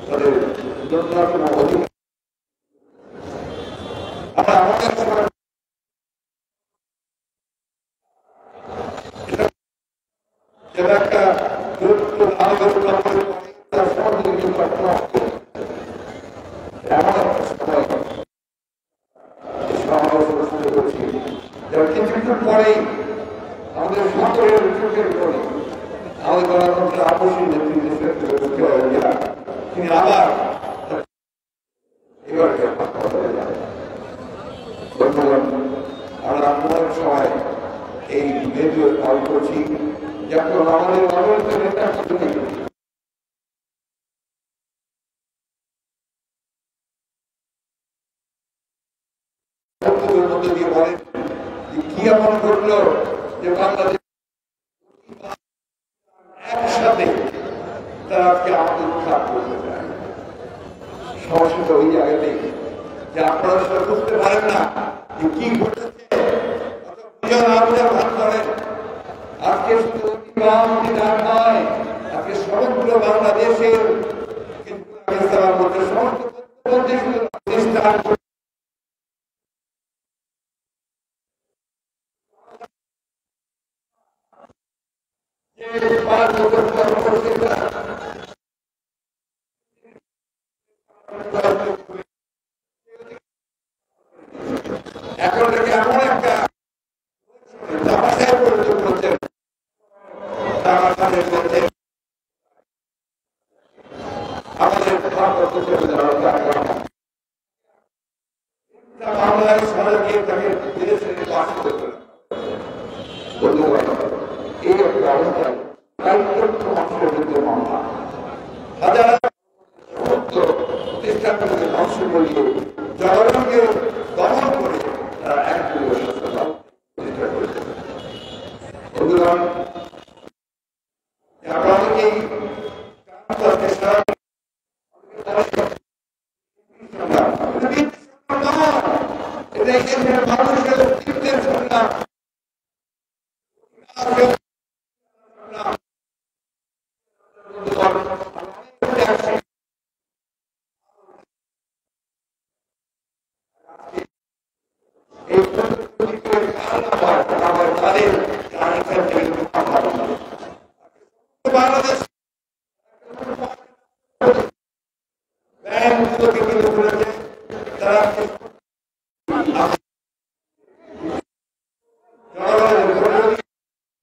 তাদের ন্যূনতম অধিকার আমাদের একটা গুরুত্ব কিছুক্ষণ পরেই আমাদের সকলের চোখের পরে আমাদের গণতন্ত্রের আপসী নেতৃত্ব তিনি আবার ধন্যবাদ। আমরা আপনাদের সবাই এই ভিডিও কল করছি যখন আমাদের অবৈধ নেতা মধ্যে দিয়ে বলেন কি এমন ঘটলো যে বাংলাদেশ একসাথে তারা আজকে আমাদের উদ্ধার করতে চায়। সমস্যাটা ওই জায়গাতেই যে আপনারা সেটা বুঝতে পারেন না যে কি ঘটেছে। ভাগ করেন আজকে শুধু অধিকার নয়, আজকে সমগ্র বাংলাদেশের সমস্ত প্রতিষ্ঠান এখন থেকে এমন একটা আমাদের বাংলায় সবাইকে তাকে ধীরে ধীরে পাশ করতে এই একটা অবস্থা মানুষের বিরুদ্ধে মামলা হাজার প্রতিষ্ঠানগুলোকে ধ্বংস করিয়ে জনগণকে দমন করে তারা এক প্রতিষ্ঠা করেছে। বন্ধুগণ, আপনাদেরকেই মানুষের অস্তিত্বের সংগ্রাম বাংলাদেশ